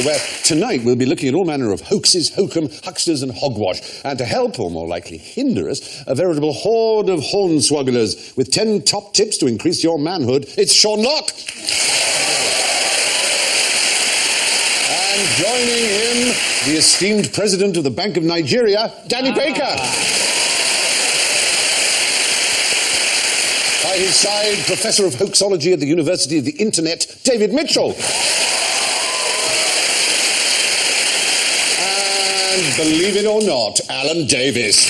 Where tonight we'll be looking at all manner of hoaxes, hokum, hucksters and hogwash. And to help, or more likely hinder us, a veritable horde of hornswogglers with 10 top tips to increase your manhood. It's Sean Locke. And joining him, the esteemed President of the Bank of Nigeria, Danny Baker. By his side, Professor of Hoaxology at the University of the Internet, David Mitchell. And believe it or not, Alan Davis.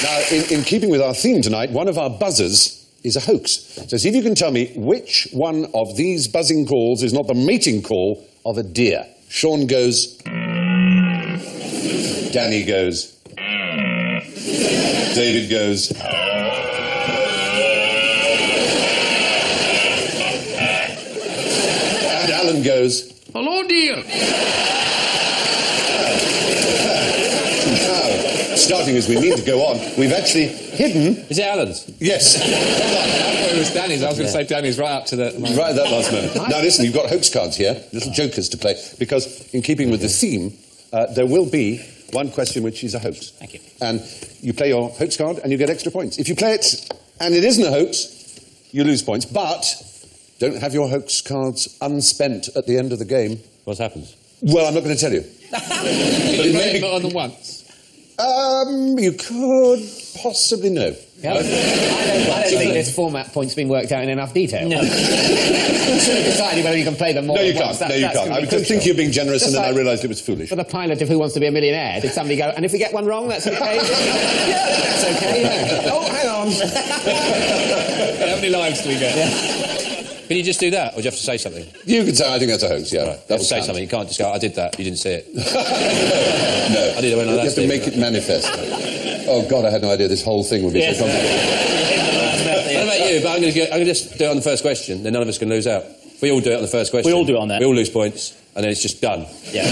Now, in keeping with our theme tonight, one of our buzzers is a hoax. So see if you can tell me which one of these buzzing calls is not the mating call of a deer. Sean goes. Danny goes. David goes. And Alan goes. Hello, dear. Now, starting as we mean to go on, we've actually hidden... Is it Alan's? Yes. I thought it was Danny's. I was going to say Danny's right up to the... Right at that last moment. Now listen, you've got hoax cards here, little jokers to play, because in keeping with the theme, there will be one question which is a hoax. Thank you. And you play your hoax card and you get extra points. If you play it and it isn't a hoax, you lose points. But don't have your hoax cards unspent at the end of the game. What happens? Well, I'm not going to tell you. But it may be more than once. You could possibly know. I don't think this format point's been worked out in enough detail. No. Deciding whether you can play them more. No, you can't. No, you can't. I was just thinking of being generous, just and then like I realised it was foolish. For the pilot of Who Wants to Be a Millionaire, did somebody go, and if we get one wrong, that's okay? Yeah, that's okay, yeah. Oh, hang on. How many lives do we get? Yeah. Can you just do that, or do you have to say something? You can say, I think that's a hoax, yeah. Right. You have to say something. You can't just go, I did that, you didn't see it. No. I did it when I You have to make it manifest. Oh, God, I had no idea this whole thing would be so complicated. What about you? But I'm going to just do it on the first question, then none of us can lose out. We all do it on the first question. We all do it on that. We all lose points, and then it's just done. Yeah.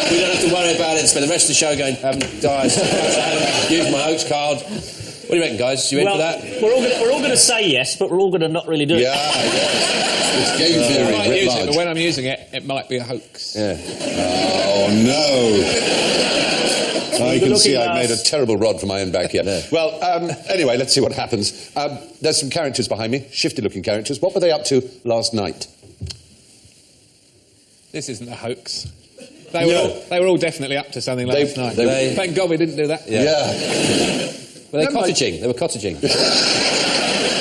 We don't have to worry about it and spend the rest of the show going, guys, use my hoax card. What do you reckon, guys? You in for that? We're all going to say yes, but we're all going to not really do it. Yeah, it's game theory, I might writ use large. it, but when I'm using it, it might be a hoax. Yeah. Oh, no. You can see I've made a terrible rod for my own back here. Yeah. Well, anyway, let's see what happens. There's some characters behind me, shifty-looking characters. What were they up to last night? This isn't a hoax. They were all definitely up to something last night. Thank God we didn't do that. Yeah. Were they cottaging? They were cottaging.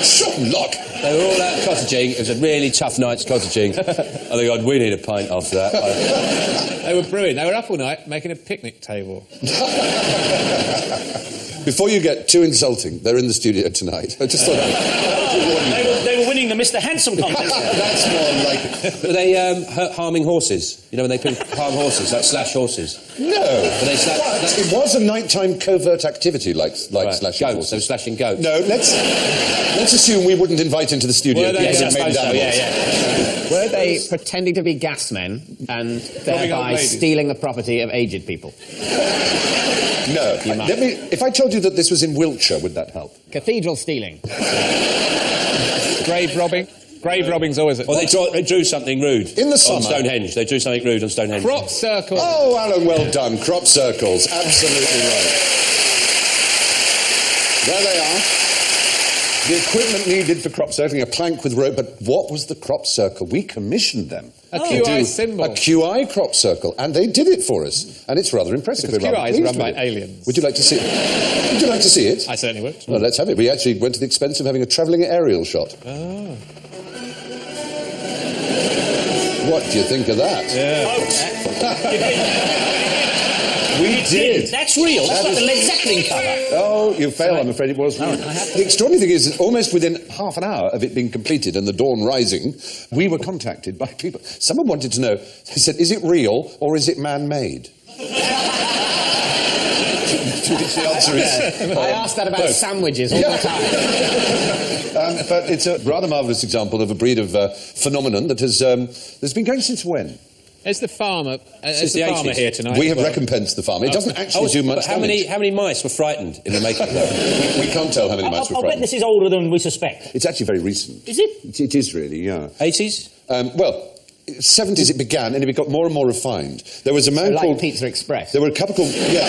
Sean Locke. They were all out cottaging. It was a really tough night's cottaging. I think, God, we need a pint after that. They were brewing. They were up all night making a picnic table. Before you get too insulting, they're in the studio tonight. I just thought... They were winning the Mr. Handsome contest. That's more like it. Were they harming horses? You know when they harm horses, like slash horses? No. But It was a nighttime covert activity like slashing goats. horses. They were slashing goats. No, let's assume we wouldn't invite into the studio. Were they? Yes, I suppose so, yeah. Were they pretending to be gas men and thereby stealing the property of aged people? No. If I told you that this was in Wiltshire, would that help? Cathedral stealing. Grave robbing. Grave robbing's always at... Well, they drew something rude. In the summer. On Stonehenge. They drew something rude on Stonehenge. Crop circle. Oh, Alan, well done. Crop circles. Absolutely right. There they are. The equipment needed for crop circling, a plank with rope, but what was the crop circle? We commissioned them. A QI symbol. A QI crop circle, and they did it for us, and it's rather impressive. Because QI is run by it. aliens. Would you like to see it? Would you like to see it? I certainly would. Well, let's have it. We actually went to the expense of having a travelling aerial shot. Oh. What do you think of that? Yeah. We did. That's real. That's like the Led Zeppelin cover. Oh, you fail, I'm afraid it was. The extraordinary thing is that almost within half an hour of it being completed and the dawn rising, we were contacted by people. Someone wanted to know, they said, is it real or is it man-made? The answer is... I asked that about sandwiches all the time. But it's a rather marvellous example of a breed of phenomenon that has that's been going since when? Is the farmer, Since the 80s. here tonight? We have recompensed the farmer. It doesn't actually do much damage. How many mice were frightened in the making? We can't tell how many mice were I'll bet frightened. this is older than we suspect. It's actually very recent. Is it? It is really, yeah. 80s? Well, 70s it began, and it got more and more refined. There was a man Like called... Pizza Express. There were a couple called... Yeah.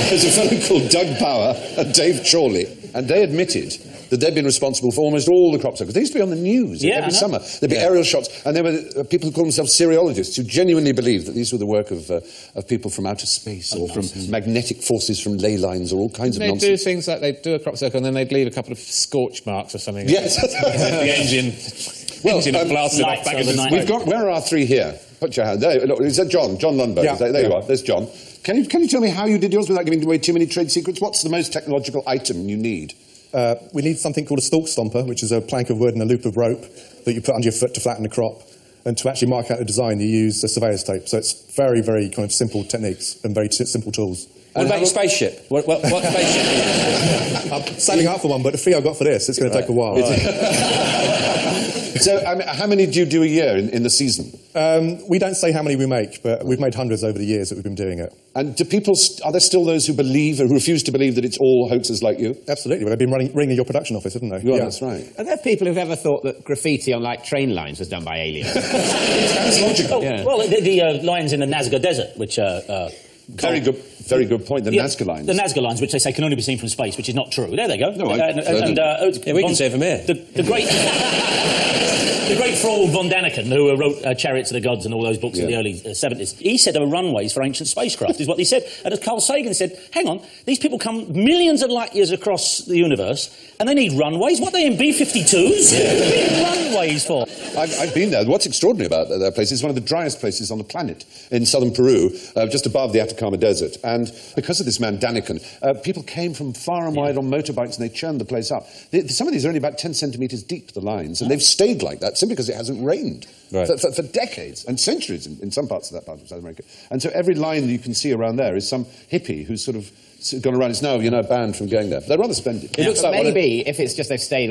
There's a fellow called Doug Power and Dave Chorley, and they admitted that they'd been responsible for almost all the crop circles. They used to be on the news every summer. There'd be aerial shots, and there were people who called themselves seriologists who genuinely believed that these were the work of people from outer space or from magnetic forces from ley lines or all kinds of nonsense. They'd do things like they'd do a crop circle and then they'd leave a couple of scorch marks or something. Yes. The engine... Engine blasted off back into overnight. We've got... Where are our three here? Put your hand. There, look, is that John? John Lundberg. Yeah, There you are. There's John. Can you tell me how you did yours without giving away too many trade secrets? What's the most technological item you need? We need something called a stalk stomper, which is a plank of wood and a loop of rope that you put under your foot to flatten the crop. And to actually mark out the design, you use a surveyor's tape. So it's very, very kind of simple techniques and very simple tools. What about your spaceship? What spaceship? I'm saving up for one, but the fee I got for this, it's going to take a while. So, how many do you do a year in the season? We don't say how many we make, but we've made hundreds over the years that we've been doing it. And do people... Are there still those who refuse to believe that it's all hoaxers like you? Absolutely. Well, they've been ringing your production office, haven't they? Yeah, that's right. Are there people who've ever thought that graffiti on, like, train lines was done by aliens? That's logical. Well, the lines in the Nazca Desert, which Very good point. The Nazca lines. The Nazca lines, which they say can only be seen from space, which is not true. There they go. No, we can see it from here. The great... The great Froel von Daniken, who wrote Chariots of the Gods and all those books in the early 70s, he said there were runways for ancient spacecraft, is what he said. And as Carl Sagan said, hang on, these people come millions of light years across the universe, and they need runways? What, are they in B-52s? What do they need runways for? I've been there. What's extraordinary about that place is one of the driest places on the planet, in southern Peru, just above the Atacama Desert. And because of this man, Daniken, people came from far and wide on motorbikes, and they churned the place up. Some of these are only about 10 centimetres deep, the lines, and they've stayed like that simply because it hasn't rained for decades and centuries in some parts of that part of South America. And so every line that you can see around there is some hippie who's sort of gone around. It's now, banned from going there. They're rather splendid. It looks like maybe if it's just they've stayed,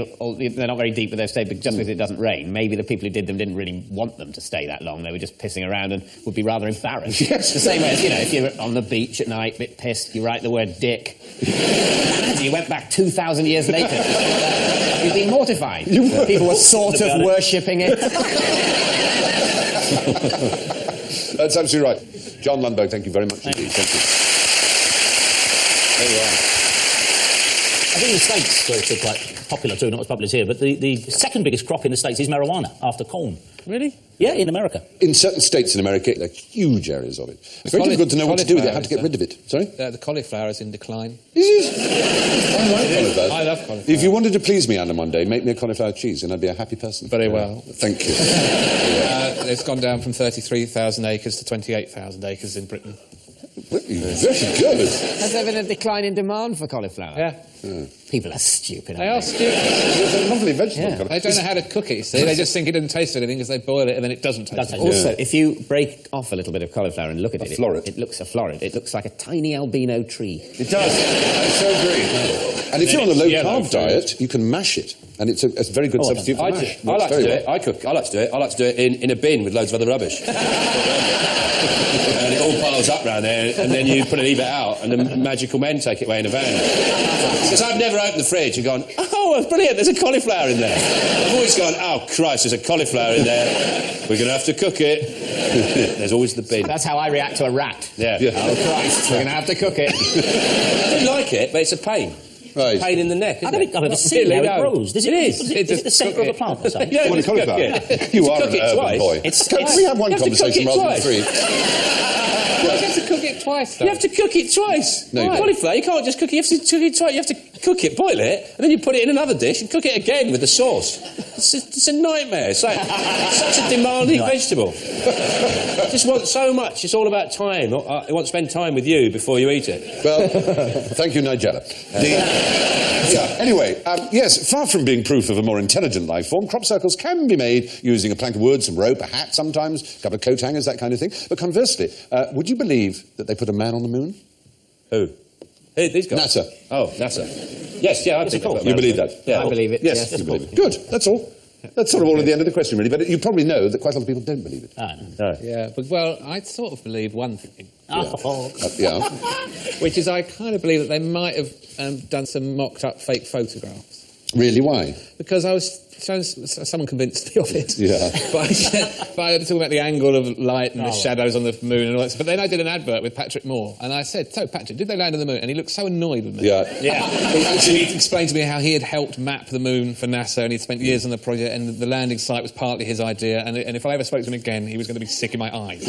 they're not very deep, but they've stayed just because it doesn't rain. Maybe the people who did them didn't really want them to stay that long. They were just pissing around and would be rather embarrassed. Yes. The same way as, if you're on the beach at night, a bit pissed, you write the word dick. And you went back 2,000 years later. You'd be mortified. People were sort of worshipping it. That's absolutely right. John Lundberg, thank you very much indeed. Thank you. There you are. I think the States, where it's quite popular too, not as popular as here, but the second biggest crop in the States is marijuana, after corn. Really? Yeah, in America. In certain states in America, there are huge areas of it. It's very difficult to know what to do with it, how to get rid of it. Sorry? The cauliflower is in decline. Is it? I like cauliflower. I love cauliflower. If you wanted to please me, Anna, one day, make me a cauliflower cheese and I'd be a happy person. Very well. Thank you. It's gone down from 33,000 acres to 28,000 acres in Britain. Very good. Has there been a decline in demand for cauliflower? Yeah. People are stupid. They are stupid. It's a lovely vegetable. Yeah. They don't know how to cook it, you see. They just think it doesn't taste anything because they boil it and then it doesn't taste anything. Also, if you break off a little bit of cauliflower and look at it, floret. it looks a floret. It looks like a tiny albino tree. It does. I so agree. And if you're on a low-carb diet, you can mash it. And it's a very good substitute for mash. I like to do it. I like to do it. I like to do it in a bin with loads of other rubbish. And it all piles up round there, and then you leave it out, and the magical men take it away in a van. Because I've never opened the fridge and gone, oh, brilliant, there's a cauliflower in there. I've always gone, oh, Christ, there's a cauliflower in there. We're going to have to cook it. There's always the bin. That's how I react to a rat. Yeah. Oh, Christ, we're going to have to cook it. I do like it, but it's a pain. Right. Pain in the neck, isn't I don't think I've ever seen how it grows. Is it the centre of the plant or something? You want a cauliflower? You are an urban boy. Can we have one conversation rather than three? I get to cook it it twice, though. You have to cook it twice. No, you don't. Cauliflower, you can't just cook it. You have to cook it twice. You have to cook it, boil it, and then you put it in another dish and cook it again with the sauce. It's a nightmare. It's like such a demanding vegetable. Just want so much. It's all about time. I want to spend time with you before you eat it. Well, thank you, Nigella. Anyway, yes, far from being proof of a more intelligent life form, crop circles can be made using a plank of wood, some rope, a hat sometimes, a couple of coat hangers, that kind of thing. But conversely, would you believe that they put a man on the moon? Who? These guys? NASA. Oh, NASA. Yes, yeah, I believe that. You believe that? Yeah, I believe it. Yes, you believe it. Good, that's all. That's sort of all at the end of the question, really. But you probably know that quite a lot of people don't believe it. No. Yeah, but, well, I sort of believe one thing. Yeah. Which is I kind of believe that they might have done some mocked-up fake photographs. Really, why? Because I was showing someone convinced me of it. Yeah. But I was talking about the angle of light and the shadows on the moon and all that. But then I did an advert with Patrick Moore, and I said, "So, Patrick, did they land on the moon?" And he looked so annoyed with me. Yeah. He explained to me how he had helped map the moon for NASA, and he'd spent years on the project, and the landing site was partly his idea. And if I ever spoke to him again, he was going to be sick in my eyes.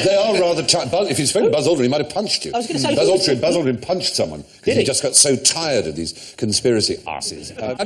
They are rather tight. If he'd spoken to Buzz Aldrin, he might have punched you. I was going to say... Buzz Aldrin punched someone because he just got so tired of these conspiracy arses. I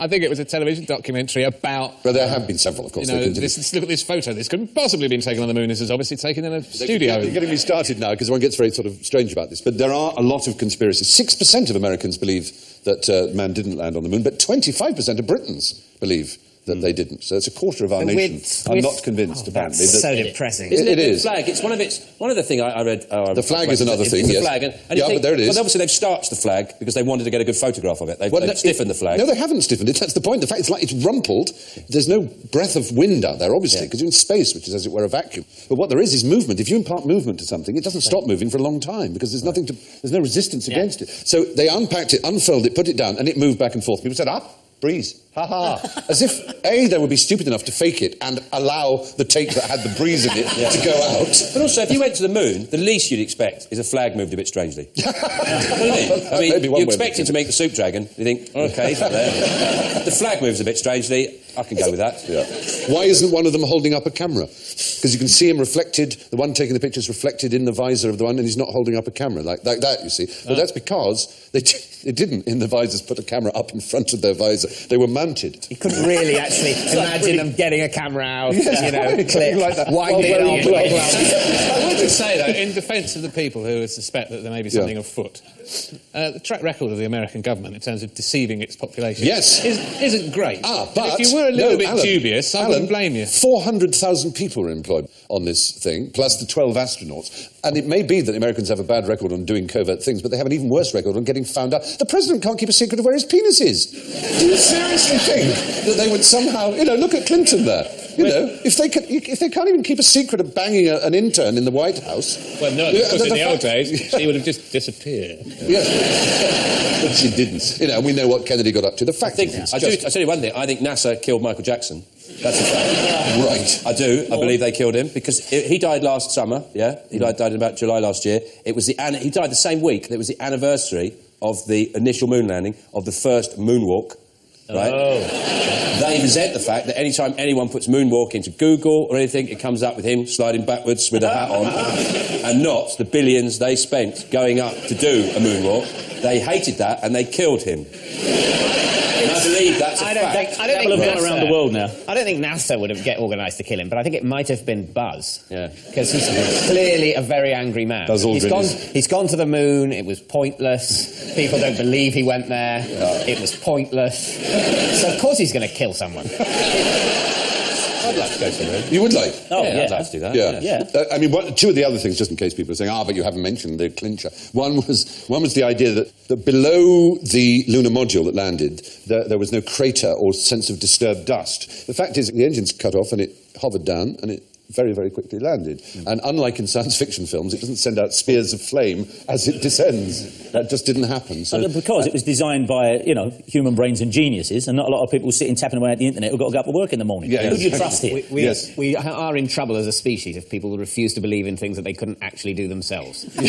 think it was a television documentary about... But there have been several, of course. Look at this photo. This couldn't possibly have been taken on the moon. This is obviously taken in a studio. You're getting me started now because one gets very sort of strange about this. But there are a lot of conspiracies. 6% of Americans believe that man didn't land on the moon, but 25% of Britons believe that they didn't. So it's a quarter of our nation. I'm not convinced, apparently. That's so depressing. Isn't it? It is. The flag, it's one of the thing I read... the flag is another thing, it's yes. the flag, and yeah, but there it is. Well, obviously they've starched the flag because they wanted to get a good photograph of it. They've stiffened the flag. No, they haven't stiffened it. That's the point. The fact it's rumpled. There's no breath of wind out there, obviously, because you're in space, which is, as it were, a vacuum. But what there is movement. If you impart movement to something, it doesn't stop moving for a long time because there's no resistance against it. So they unpacked it, unfurled it, put it down, and it moved back and forth. People said, breeze. Ha-ha. As if, A, they would be stupid enough to fake it and allow the tape that had the breeze in it to go out. But also, if you went to the moon, the least you'd expect is a flag moved a bit strangely. I mean, you expect it to make the soup dragon. You think, OK, it's not there. The flag moves a bit strangely. I can go with that. Yeah. Why isn't one of them holding up a camera? Because you can see him reflected, the one taking the picture's reflected in the visor of the one, and he's not holding up a camera like that, you see. But that's because they didn't, in the visors, put a camera up in front of their visor. They were mounted. You couldn't really actually imagine them getting a camera out, click, like that. winding it on. I want to say, though, in defence of the people who suspect that there may be something afoot, the track record of the American government in terms of deceiving its population isn't great. But if you were a little bit Alan, dubious, I wouldn't blame you. 400,000 people are employed on this thing, plus the 12 astronauts. And it may be that the Americans have a bad record on doing covert things, but they have an even worse record on getting found out. The president can't keep a secret of where his penis is. Do you seriously think that they would somehow... look at Clinton there. If they can't even keep a secret of banging an intern in the White House... Well, no, because in the old days, she would have just disappeared. Yes. But she didn't. We know what Kennedy got up to. The fact is... I'll tell you one thing. I think NASA killed Michael Jackson. That's a fact. Right. I do. I believe they killed him because he died last summer, He died in about July last year. He died the same week. It was the anniversary of the initial moon landing of the first moonwalk, right? Oh. They resent the fact that anytime anyone puts moonwalk into Google or anything, it comes up with him sliding backwards with a hat on, and not the billions they spent going up to do a moonwalk. They hated that and they killed him. And I believe that's a fact. I don't think People have gone around the world now. I don't think NASA would have get organised to kill him, but I think it might have been Buzz. Yeah. Because he's clearly a very angry man. Buzz Aldrin He's gone to the moon. It was pointless. People don't believe he went there. It was pointless. So of course he's going to kill someone. I'd like to go to the moon. You would like? Oh, yeah. I'd like to do that. Yeah. Two of the other things, just in case people are saying, but you haven't mentioned the clincher. One was the idea that below the lunar module that landed, there was no crater or sense of disturbed dust. The fact is, the engine's cut off and it hovered down and it very, very quickly landed. And unlike in science fiction films, it doesn't send out spears of flame as it descends. That just didn't happen. So, because it was designed by, human brains and geniuses, and not a lot of people sitting tapping away at the internet who've got to go up to work in the morning. Yeah, Who do you trust here? We are in trouble as a species if people refuse to believe in things that they couldn't actually do themselves. So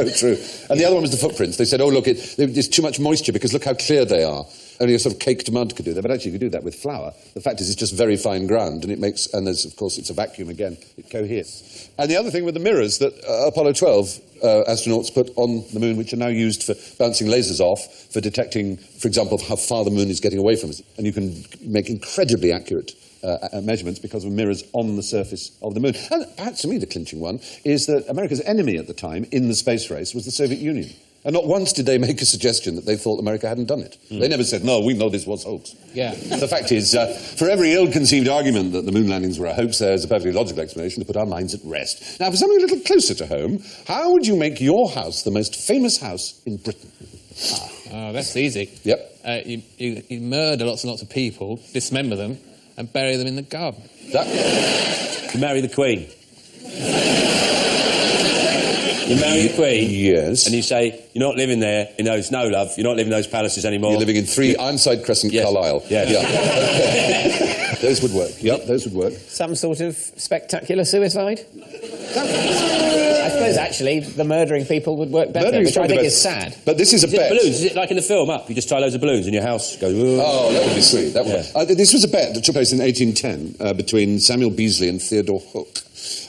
true. And the other one was the footprints. They said, look, there's too much moisture because look how clear they are. Only a sort of caked mud could do that, but actually you could do that with flour. The fact is it's just very fine ground, and it makes, and there's, of course, it's a vacuum again, it coheres. And the other thing with the mirrors that Apollo 12 astronauts put on the moon, which are now used for bouncing lasers off, for detecting, for example, how far the moon is getting away from us. And you can make incredibly accurate measurements because of mirrors on the surface of the moon. And perhaps to me the clinching one is that America's enemy at the time in the space race was the Soviet Union. And not once did they make a suggestion that they thought America hadn't done it. They never said, no, we know this was a hoax. Yeah. The fact is, for every ill-conceived argument that the moon landings were a hoax, there's a perfectly logical explanation to put our minds at rest. Now, for something a little closer to home, how would you make your house the most famous house in Britain? Oh, that's easy. Yep. You murder lots and lots of people, dismember them, and bury them in the garden. You marry the Queen. You marry the Queen, yes, and you say, you're not living there in those, no love, you're not living in those palaces anymore. You're living in 3 Ironside Crescent, yes. Carlisle. Yes. Yeah. Those would work. Yep, those would work. Some sort of spectacular suicide? I suppose, actually, the murdering people would work better, which I think is sad. But this is a bet. Balloons? Is it like in the film Up? You just tie loads of balloons and your house goes... Oh, that would be sweet. That would. This was a bet that took place in 1810 between Samuel Beazley and Theodore Hook.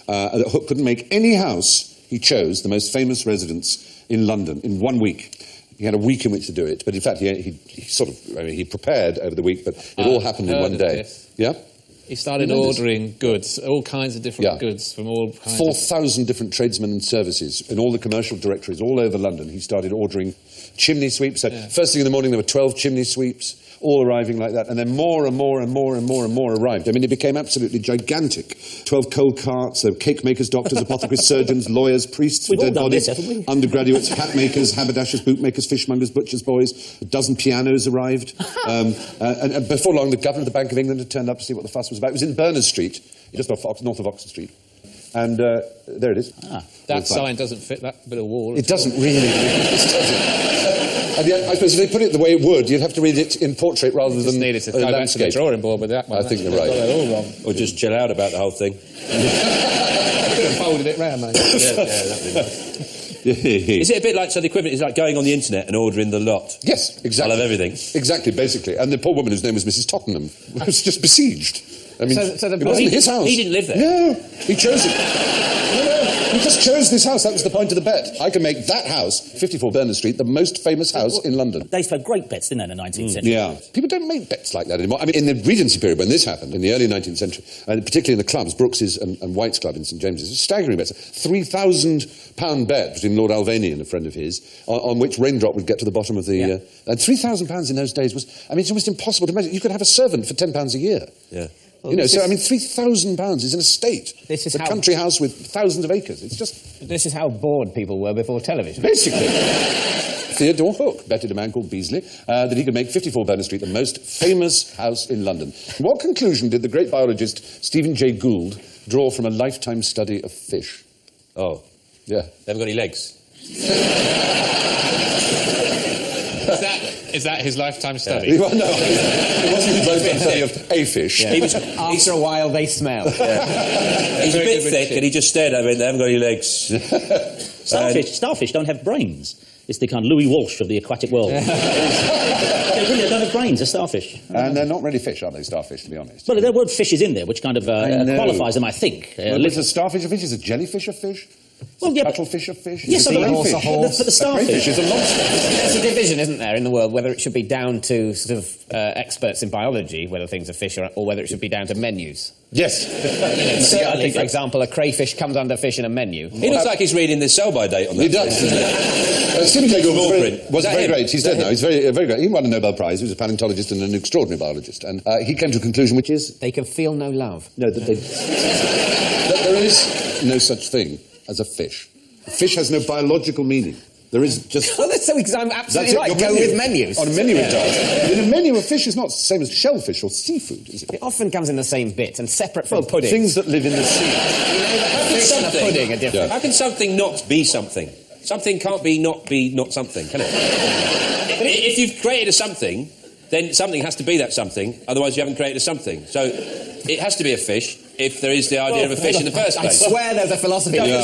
That Hook couldn't make any house he chose the most famous residence in London in 1 week. He had a week in which to do it, but in fact he prepared over the week, but it all happened in one day. Yeah? He started ordering goods, all kinds of different goods from all kinds 4,000 different tradesmen and services in all the commercial directories all over London. He started ordering chimney sweeps. So first thing in the morning there were 12 chimney sweeps, all arriving like that, and then more and more and more and more and more arrived. I mean, it became absolutely gigantic. 12 coal carts, cake makers, doctors, apothecaries, surgeons, lawyers, priests with dead bodies, undergraduates, hat makers, haberdashers, bootmakers, fishmongers, butchers' boys. A dozen pianos arrived. And before long, the governor of the Bank of England had turned up to see what the fuss was about. It was in Berners Street, just north of Oxford Street. And there it is. That sign doesn't fit that bit of wall. It doesn't really. And yet, I suppose if they put it the way it would, you'd have to read it in portrait rather than needed to go back to the drawing board with that one. I think you're right. Got it all wrong. Or just chill out about the whole thing. I could have folded it round, mate. That'd be nice. Is it a bit like, so the equivalent is like going on the internet and ordering the lot? Yes, exactly. I love everything. Exactly, basically. And the poor woman whose name was Mrs. Tottenham was just besieged. I mean, so it wasn't his house. He didn't live there. No, he chose it. He just chose this house. That was the point of the bet. I can make that house, 54 Berners Street, the most famous house in London. They used to have great bets, didn't they, in the 19th century? Yeah. People don't make bets like that anymore. I mean, in the Regency period when this happened, in the early 19th century, and particularly in the clubs, Brooks's and White's Club in St James's, staggering bets. £3,000 bet between Lord Alvaney and a friend of his, on which Raindrop would get to the bottom of the... and £3,000 in those days was... I mean, it's almost impossible to imagine. You could have a servant for £10 a year. Yeah. Well, you know, so I mean, £3,000 is an estate. This is a country house with thousands of acres. It's just... This is how bored people were before television. Basically. Theodore Hook betted a man called Beazley that he could make 54 Berners Street the most famous house in London. What conclusion did the great biologist Stephen Jay Gould draw from a lifetime study of fish? Oh. Yeah. They haven't got any legs. Is that his lifetime study? Yeah. Well, no, it wasn't his lifetime study of a fish. Yeah. After a while, they smell. He's a bit thick, and he just stared over it. They haven't got any legs. Starfish don't have brains. It's the kind of Louis Walsh of the aquatic world. They really don't have brains, they're starfish. And they're not really fish, are they, starfish, to be honest? Well, the word fish is in there, which kind of qualifies them, I think. Is a starfish a fish? Is a jellyfish a fish? Well, yeah, cuttlefish a fish? Yes, but the starfish. Crayfish is a lobster. There's a division, isn't there, in the world, whether it should be down to sort of experts in biology, whether things are fish, or whether it should be down to menus. Yes. Certainly, for example, a crayfish comes under fish in a menu. He looks like he's reading the sell-by date on that. He does. Stephen Jay Gould was very great. He's dead now. He's very great. He won a Nobel Prize. He was a paleontologist and an extraordinary biologist. And he came to a conclusion which is... They can feel no love. No, that there is no such thing as a fish. A fish has no biological meaning. There is just... Well, that's so I'm absolutely right. Go with menus. On a menu it does. In a menu, a fish is not the same as shellfish or seafood, is it? It often comes in the same bit and separate from pudding. Things that live in the sea. Fish and a pudding are different. How can something not be something? Something can't be not something, can it? If you've created a something, then something has to be that something, otherwise you haven't created a something. So it has to be a fish. if there is the idea of a fish in the first I place. swear there's a philosophy Slow down,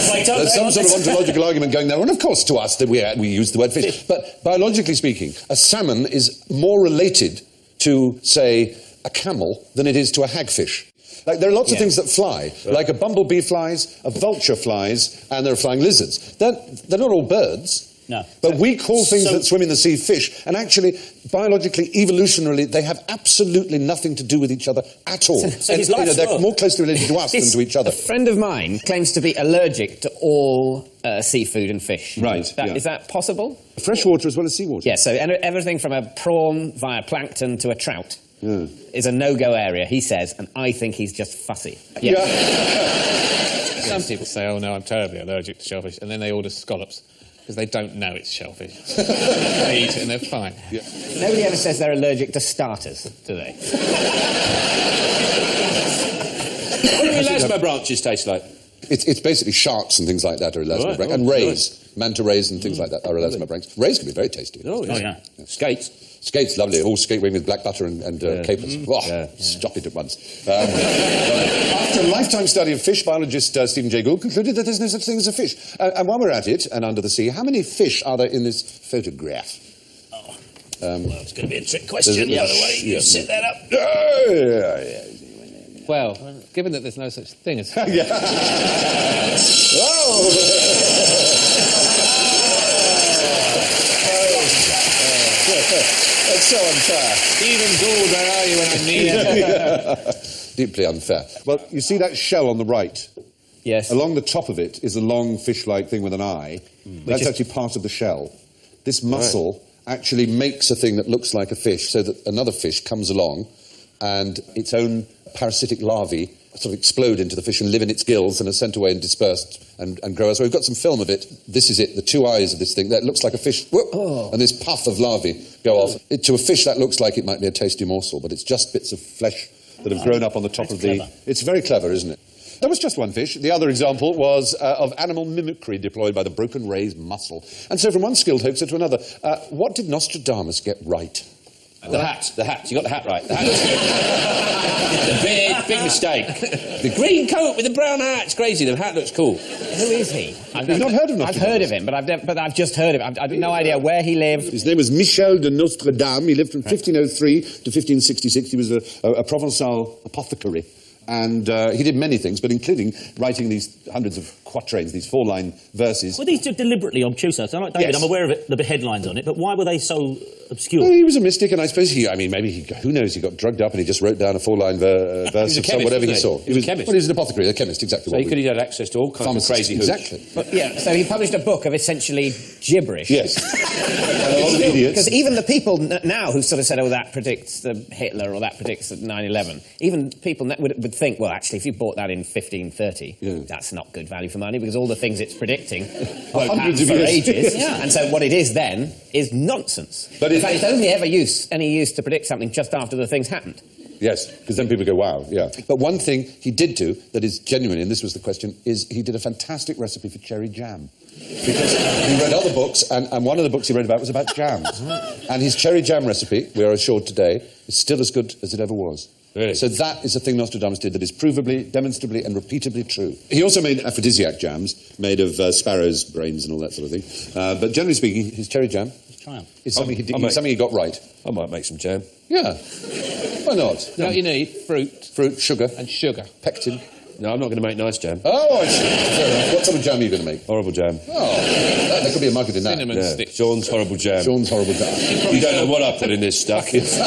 Plato. There's some sort of ontological argument going there, and of course to us that we use the word fish. But biologically speaking, a salmon is more related to, say, a camel than it is to a hagfish. Like, there are lots of things that fly, like a bumblebee flies, a vulture flies, and there are flying lizards. They're not all birds. No. But we call things that swim in the sea fish, and actually, biologically, evolutionarily, they have absolutely nothing to do with each other at all. So his life's they're work. more closely related to us than to each other. A friend of mine claims to be allergic to all seafood and fish. Right, Is that possible? Freshwater as well as seawater. Yeah, so everything from a prawn via plankton to a trout is a no-go area, he says, and I think he's just fussy. Some people say, oh no, I'm terribly allergic to shellfish, and then they order scallops. Because they don't know it's shellfish. They eat it and they're fine. Yeah. Nobody ever says they're allergic to starters, do they? What do elasmo branches taste like? It's basically sharks and things like that are elasmo branch, and rays, manta rays and things like that are elasmo branch. Rays can be very tasty. Oh, yeah. Skates. Skates, lovely. All skate wing with black butter and capers. Stop it at once. After a lifetime study of fish, biologist Stephen Jay Gould concluded that there's no such thing as a fish. And while we're at it, and under the sea, how many fish are there in this photograph? Well, it's going to be a trick question, by the way. You set that up. Well, given that there's no such thing as fish... That's so unfair. Stephen Gould, where are you when I need you? Deeply unfair. Well, you see that shell on the right? Yes. Along the top of it is a long fish-like thing with an eye. That's actually part of the shell. This muscle actually makes a thing that looks like a fish so that another fish comes along and its own parasitic larvae sort of explode into the fish and live in its gills and are sent away and dispersed and grow elsewhere. We've got some film of it. This is it, the two eyes of this thing. That looks like a fish. And this puff of larvae go off. To a fish, that looks like it might be a tasty morsel, but it's just bits of flesh that have grown up on the top of the... Clever. It's very clever, isn't it? That was just one fish. The other example was of animal mimicry deployed by the broken ray's muscle. And so from one skilled hoaxer to another, what did Nostradamus get right? The hat. You got the hat right. The hat. Big mistake. The green coat with the brown hat. It's crazy. The hat looks cool. Who is he? You've not heard of Nostradamus? I've heard of him, but I've just heard of him. I've no idea where he lived. His name was Michel de Nostradame. He lived from 1503 to 1566. He was a Provençal apothecary. And he did many things, but including writing these hundreds of quatrains, these four-line verses. Were these deliberately obtuse? So like David, I'm aware of it, the headlines on it, but why were they so obscure? Well, he was a mystic, and I suppose who knows, he got drugged up and he just wrote down a four-line verse of whatever he saw. He was a chemist. Well, he was an apothecary, a chemist, exactly. So he could have had access to all kinds of crazy hoods. Exactly. But, so he published a book of essentially gibberish. Yes. And a lot of idiots. Because even the people now who sort of said, oh, that predicts the Hitler or that predicts the 9/11, even people would think, well, actually, if you bought that in 1530, that's not good value for money because all the things it's predicting won't happen for ages. And so what it is then is nonsense. But in fact, it's only ever any use to predict something just after the thing's happened. Yes, because then people go, wow, yeah. But one thing he did do that is genuine, and this was the question, is he did a fantastic recipe for cherry jam. Because he read other books, and one of the books he read about was about jams. And his cherry jam recipe, we are assured today, is still as good as it ever was. Really? So that is the thing Nostradamus did that is provably, demonstrably, and repeatably true. He also made aphrodisiac jams made of sparrows' brains and all that sort of thing. But generally speaking, his cherry jam is something he got right. I might make some jam. Yeah. Why not? No, you need fruit, sugar, and sugar. Pectin. No, I'm not going to make nice jam. Oh, I see. Fair enough. What sort of jam are you going to make? Horrible jam. Oh, there could be a market in that. Cinnamon sticks. Sean's horrible jam. Sean's horrible jam. You don't know what I put in this stuff. It's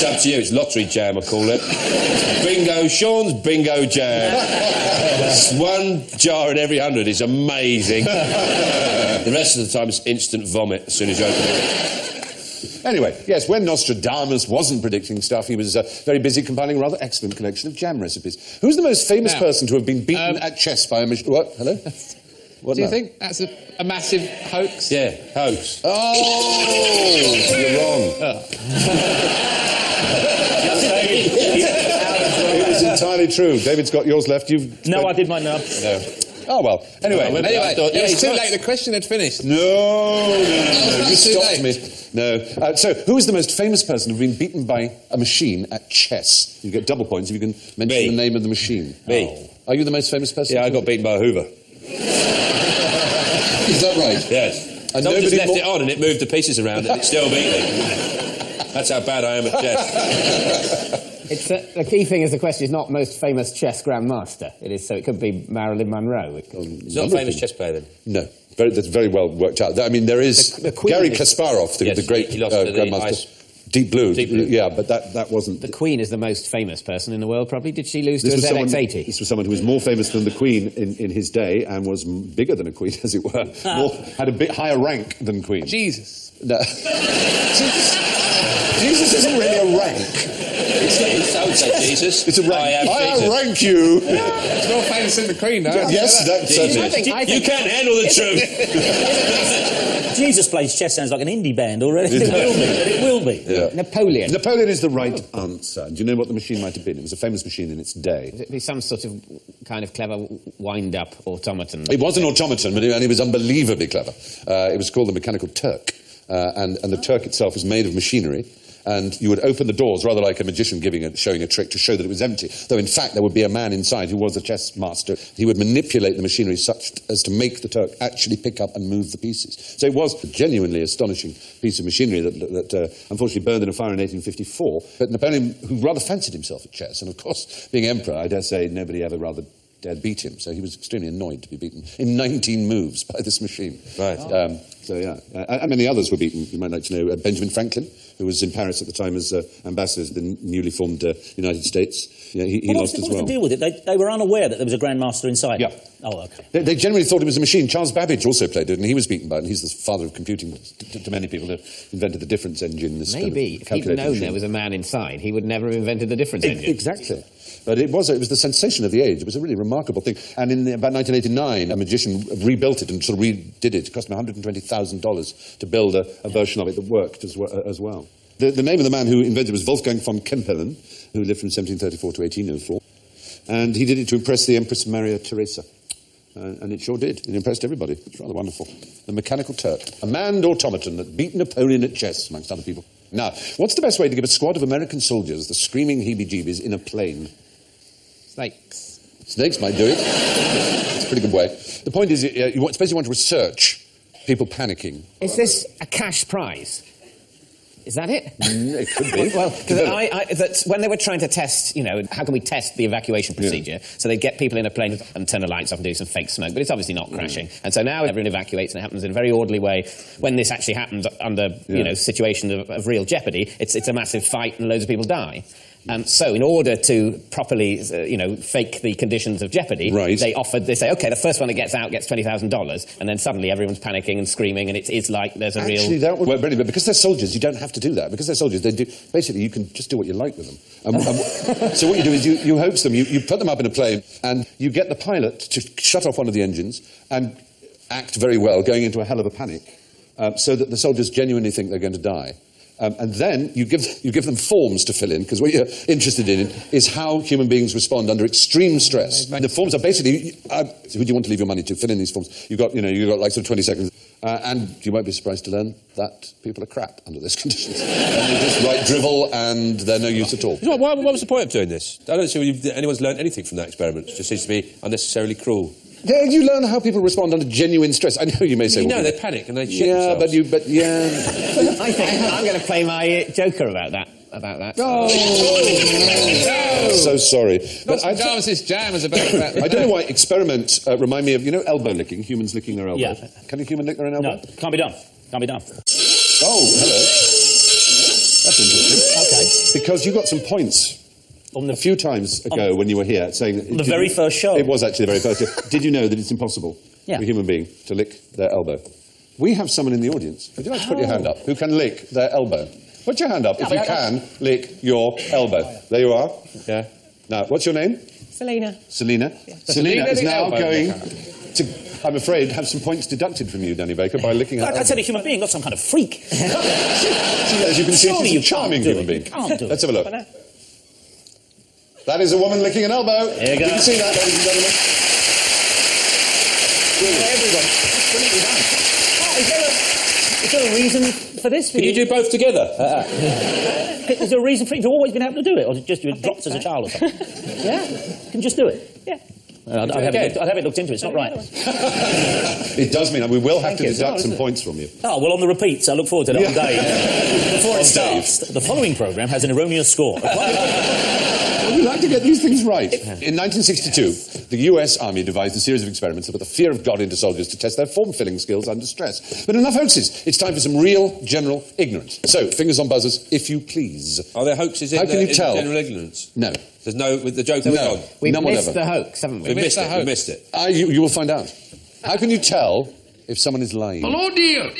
up to you. It's lottery jam, I call it. Bingo. Sean's bingo jam. It's one jar in every 100. It's amazing. The rest of the time, it's instant vomit as soon as you open it. Anyway, yes, when Nostradamus wasn't predicting stuff, he was very busy compiling a rather excellent collection of jam recipes. Who's the most famous person to have been beaten at chess by a machine? What? Hello? What Do you think that's a massive hoax? Yeah, hoax. Oh! You're wrong. It was entirely true. David's got yours left. No, I did mine now. No. Oh, well. Anyway, Anyway, thought- it was he's too right. late. The question had finished. No, you too stopped late. me. No. So, who is the most famous person who's been beaten by a machine at chess? You get double points if you can mention Me. the name of the machine. Me. Are you the most famous person? Yeah, I got beaten by a Hoover. Is that right? Yes. And Someone just nobody left it on and it moved the pieces around and it still beat me. That's how bad I am at chess. It's, the key thing is the question is not most famous chess grandmaster. It is, so it could be Marilyn Monroe. It could, He's not a famous chess player then? No. That's very well worked out. I mean, there is The Queen Gary is- Kasparov, the Yes, great he lost to the grandmaster. ice. Deep Blue. Deep Blue. Yeah, but that wasn't... the Queen is the most famous person in the world, probably. Did she lose to a This was ZX80? This was someone who was more famous than the Queen in his day and was bigger than a Queen, as it were. Had a bit higher rank than Queen. Jesus. No. Jesus isn't really a rank. I would say Jesus. It's a rank. I am I Jesus. rank you. It's more famous than the Queen, though. Yes, that's Jesus. it. I think- You can't handle the truth. Jesus Plays Chess sounds like an indie band already. It will be. But it will be. Yeah. Napoleon. Napoleon is the right answer. Do you know what the machine might have been? It was a famous machine in its day. It'd be some sort of kind of clever wind-up automaton. It was an automaton, and it was unbelievably clever. It was called the Mechanical Turk, and the Turk itself was made of machinery. And you would open the doors, rather like a magician showing a trick to show that it was empty. Though, in fact, there would be a man inside who was a chess master. He would manipulate the machinery such as to make the Turk actually pick up and move the pieces. So it was a genuinely astonishing piece of machinery that unfortunately burned in a fire in 1854. But Napoleon, who rather fancied himself at chess, and of course, being emperor, I dare say nobody ever rather dared beat him. So he was extremely annoyed to be beaten in 19 moves by this machine. Right. So, yeah. And many others were beaten. You might like to know Benjamin Franklin, who was in Paris at the time as ambassador to the newly formed United States. Yeah, he lost as well. What was the deal with it? They were unaware that there was a grandmaster inside. Yeah. Oh, okay. They generally thought it was a machine. Charles Babbage also played it, and he was beaten by it, and he's the father of computing to many people who invented the difference engine. This Maybe, if he'd known there was a man inside, he would never have invented the difference engine. Exactly. But it was the sensation of the age. It was a really remarkable thing. And in about 1989, a magician rebuilt it and sort of redid it. It cost him $120,000 to build a version of it that worked as well. The name of the man who invented it was Wolfgang von Kempelen, who lived from 1734 to 1804. And he did it to impress the Empress Maria Theresa. And it sure did. It impressed everybody. It's rather wonderful. The Mechanical Turk. A manned automaton that beat Napoleon at chess, amongst other people. Now, what's the best way to give a squad of American soldiers the screaming heebie-jeebies in a plane? Snakes. Snakes might do it. It's a pretty good way. The point is, suppose you want to research people panicking. Is this a cash prize? Is that it? It could be. Well, because when they were trying to test, how can we test the evacuation procedure? Yeah. So they'd get people in a plane and turn the lights off and do some fake smoke, but it's obviously not crashing. And so now everyone evacuates and it happens in a very orderly way. When this actually happens under, situation of real jeopardy, it's a massive fight and loads of people die. So in order to properly, fake the conditions of jeopardy, right. they say, OK, the first one that gets out gets $20,000, and then suddenly everyone's panicking and screaming, and it's like there's a real... Actually, that would work brilliant, but because they're soldiers, you don't have to do that. Because they're soldiers, basically, you can just do what you like with them. So what you do is you hoax them, you put them up in a plane, and you get the pilot to shut off one of the engines and act very well, going into a hell of a panic, so that the soldiers genuinely think they're going to die. And then you give them forms to fill in, because what you're interested in is how human beings respond under extreme stress. The forms are basically who do you want to leave your money to? Fill in these forms. You've got like sort of 20 seconds, and you won't be surprised to learn that people are crap under those conditions. And they just write drivel, and they're no use at all. What was the point of doing this? I don't see anyone's learned anything from that experiment. It just seems to be unnecessarily cruel. You learn how people respond under genuine stress. I know you may say... they panic and they shit themselves. I think I'm going to play my Joker about that. Oh, no. So sorry. But Jarvis's jam is about that. I don't know why experiments remind me of, elbow licking, humans licking their elbow. Yeah. Can a human lick their own elbow? No, can't be done. Oh, hello. That's interesting. Okay. Because you got some points a few times ago when you were here saying... that the very first show. It was actually the very first show. Did you know that it's impossible for a human being to lick their elbow? We have someone in the audience. Would you like to put your hand up? Who can lick their elbow? Put your hand up if you can lick your elbow. There you are. Yeah. Now, what's your name? Selena. Selena. Yeah. Selena is now going to, I'm afraid, have some points deducted from you, Danny Baker, by licking her elbow. That's a human being, not some kind of freak. As you can see, she's a charming human being. Let's have a look. That is a woman licking an elbow. There you go. You can see that, ladies and gentlemen. everyone. Brilliantly done. Is there a reason for this? Can you do both together? Is there a reason for it? You've always been able to do it, or just you dropped as a child or something? Yeah, you can just do it. Yeah. I'd have it looked into it. It's not right. It does mean we will have to deduct some points from you. Oh, well, on the repeats, I look forward to that on Dave. Before it starts, the following programme has an erroneous score. We like to get these things right. In 1962, the US Army devised a series of experiments that put the fear of God into soldiers to test their form-filling skills under stress. But enough hoaxes. It's time for some real general ignorance. So, fingers on buzzers, if you please. Are there hoaxes in How can you tell? general ignorance? No. There's no, with the joke No. We've None missed whatever. the hoax, haven't we? We missed it. We missed it. You will find out. How can you tell if someone is lying? Hello, dear.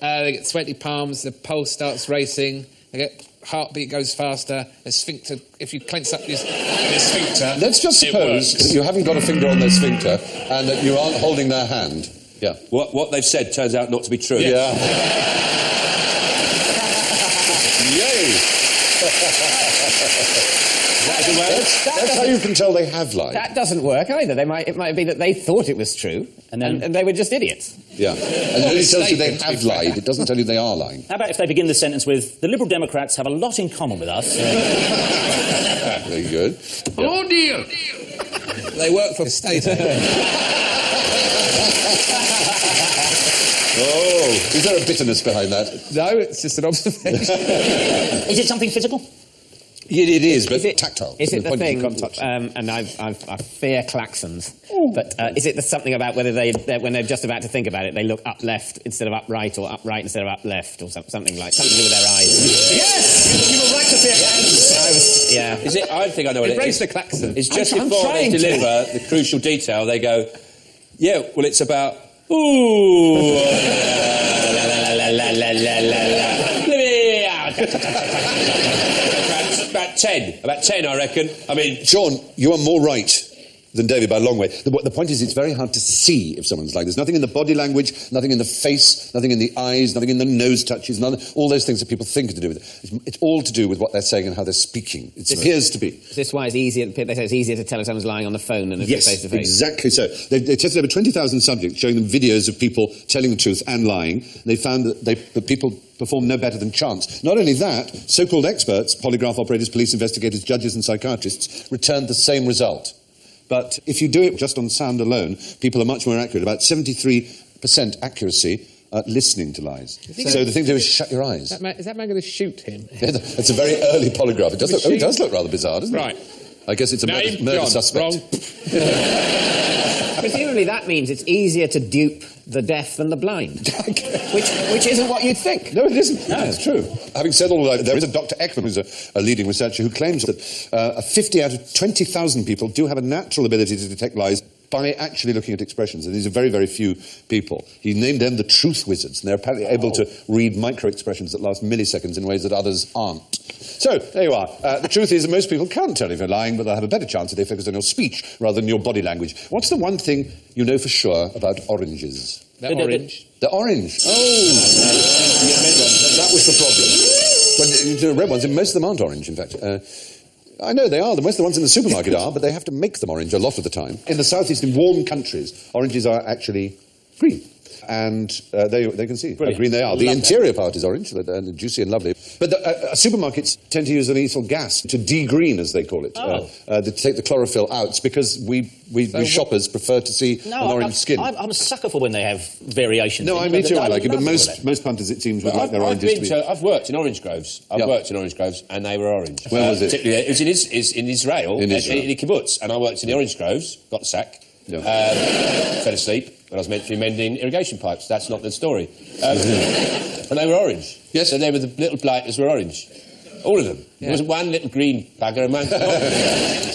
They get sweaty palms, the pulse starts racing, they get heartbeat goes faster, the sphincter, if you clench up your sphincter... Let's just suppose that you haven't got a finger on their sphincter and that you aren't holding their hand. Yeah. What they've said turns out not to be true. Yeah. Yay! That's how you can tell they have lied. That doesn't work either. It might be that they thought it was true, and they were just idiots. Yeah. And it only tells you they have lied. It doesn't tell you they are lying. How about if they begin the sentence with, the Liberal Democrats have a lot in common with us. Very good. Hello, dear. They work for the state. Oh, is there a bitterness behind that? No, it's just an observation. Is it something physical? It is, but tactile. Is it the point is thing? you can't touch them. And I fear klaxons. But is it something about whether when they're just about to think about it, they look up left instead of up right, or up right instead of up left, or something like something to do with their eyes? Yes! You were right to say hands. Yeah. Is it? I think I know what it Embrace is. the klaxon. It's just I'm before they trying to. deliver the crucial detail, they go, yeah, well, it's about, ooh, la, la, la, la, la, la, la. About 10, I reckon. I mean... Sean, you are more right than David by a long way. The point is, it's very hard to see if someone's lying. There's nothing in the body language, nothing in the face, nothing in the eyes, nothing in the nose touches, all those things that people think are to do with it. It's all to do with what they're saying and how they're speaking. It appears to be. Is this why it's easier? They say it's easier to tell if someone's lying on the phone than if Yes, it's face to face. exactly so. They tested over 20,000 subjects, showing them videos of people telling the truth and lying. They found that people perform no better than chance. Not only that, so-called experts, polygraph operators, police investigators, judges and psychiatrists, returned the same result. But if you do it just on sound alone, people are much more accurate. About 73% accuracy at listening to lies. So the thing to do is shut your eyes. Is that man going to shoot him? It's a very early polygraph. It does look rather bizarre, doesn't it? Right. I guess it's a murder suspect. Wrong. Presumably that means it's easier to dupe the deaf than the blind, which isn't what you'd think. No, it isn't. No, it's true. Having said all that, there is a Dr. Ekman, who's a leading researcher, who claims that 50 out of 20,000 people do have a natural ability to detect lies by actually looking at expressions, and these are very, very few people. He named them the truth wizards, and they're apparently able to read micro-expressions that last milliseconds in ways that others aren't. So, there you are. The truth is that most people can't tell if you're lying, but they'll have a better chance if they focus on your speech rather than your body language. What's the one thing you know for sure about oranges? They're orange. The orange. Oh! That was the problem. When the red ones, and most of them aren't orange, in fact. I know they are. Most of the ones in the supermarket are, but they have to make them orange a lot of the time. In the southeast, in warm countries, oranges are actually green. And they can see how green they are. The interior part is orange, and juicy and lovely. But supermarkets tend to use an lethal gas to degreen, as they call it, to take the chlorophyll out. It's because we shoppers prefer to see an orange skin. I'm a sucker for when they have variations. No, me too, I like it. But most punters, it seems, would like their oranges to be... I've worked in orange groves. Worked in orange groves, and they were orange. Where was it? It was in Israel, in the kibbutz, and I worked in the orange groves, got the sack, fell asleep when I was meant to be mending irrigation pipes. That's not the story. And they were orange. Yes. So they were the little blighters were orange. All of them. Yeah. There wasn't one little green bugger and one...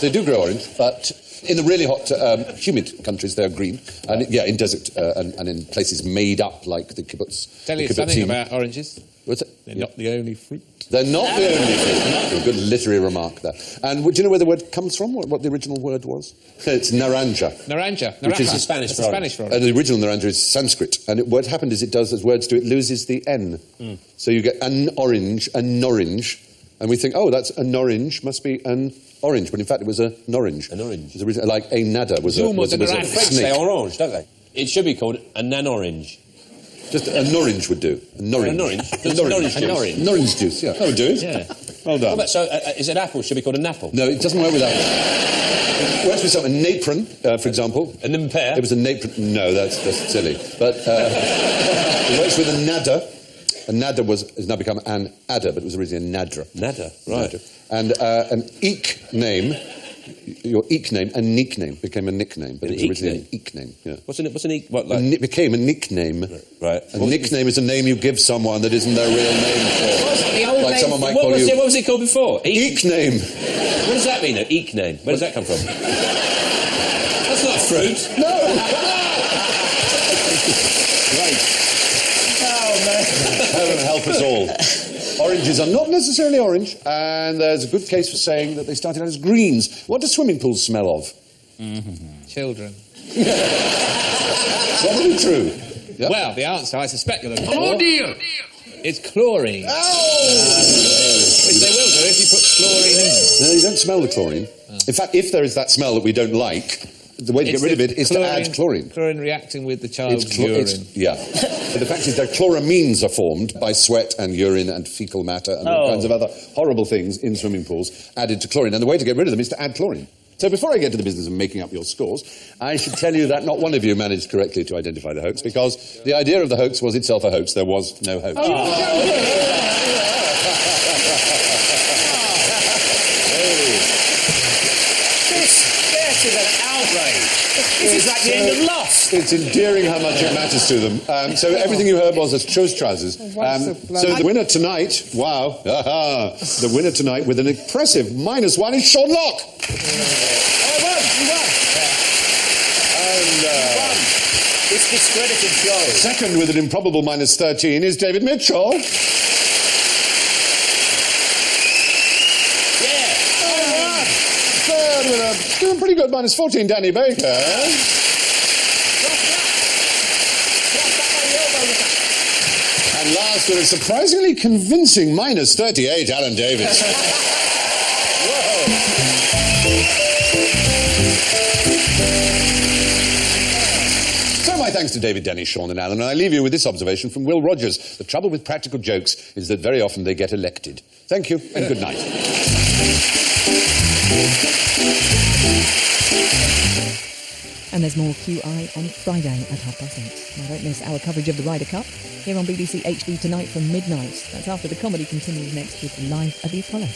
They do grow orange, but in the really hot, humid countries, they're green. And in desert and in places made up like the kibbutz. Tell you something about oranges. What's it? They're not the only fruit. They're not the only fruit. A good literary remark there. And do you know where the word comes from? What the original word was? It's naranja. Naranja. Which is Spanish for orange. And the original naranja is Sanskrit. And what happened is it does, as words do, it loses the N. So you get an orange, an orange, And we think, oh, that's an orange, must be an orange. But in fact, it was an orange. An orange. It was like a nada was a French snake. say orange, don't they? It should be called a nan-orange. Just an orange would do. An orange. An orange? An orange juice. An orange juice, yeah. That would do it. Yeah. Well done. So, is it apple? Should be called an apple? No, it doesn't work with apple. It works with something. An apron, for example. An impair? It was an apron. No, that's silly. But it works with a nada. A nada has now become an adder, but it was originally a nadra. Nada, right. Nadra. And an eek name, your eek name, a nickname became a nickname, but it was originally an eek name. Yeah. What's an eek? What, like? It became a nickname. Right. A nickname is a name you give someone that isn't their real name. Like someone might call you. What was it called before? Eek name. What does that mean? An eek name. Where does that come from? That's not a fruit. No. Right. Oh man. Heaven help us all. Oranges are not necessarily orange, and there's a good case for saying that they started out as greens. What do swimming pools smell of? Children. Probably true. Yep. Well, the answer, I suspect you're looking for... Oh, dear! It's chlorine. Oh! Which they will do if you put chlorine in them. No, you don't smell the chlorine. In fact, if there is that smell that we don't like, the way to get rid of it is to add chlorine. Chlorine reacting with the child's urine. Yeah. But the fact is that chloramines are formed by sweat and urine and fecal matter and all kinds of other horrible things in swimming pools added to chlorine. And the way to get rid of them is to add chlorine. So before I get to the business of making up your scores, I should tell you that not one of you managed correctly to identify the hoax, because the idea of the hoax was itself a hoax. There was no hoax. This is an outrage. This is like the end of Lost. It's endearing how much it matters to them. So everything you heard was as chose trousers. So the winner tonight, wow, the winner tonight with an impressive -1 is Sean Locke. You won. And This discredited show. second with an improbable -13 is David Mitchell. Third with a doing pretty good -14, Danny Baker. And last with a surprisingly convincing -38, Alan Davis. So my thanks to David, Denny, Sean and Alan, and I leave you with this observation from Will Rogers. The trouble with practical jokes is that very often they get elected. Thank you and good night. And there's more QI on Friday at 8:30. Now don't miss our coverage of the Ryder Cup here on BBC HD tonight from midnight. That's after the comedy continues next with Live at the Apollo.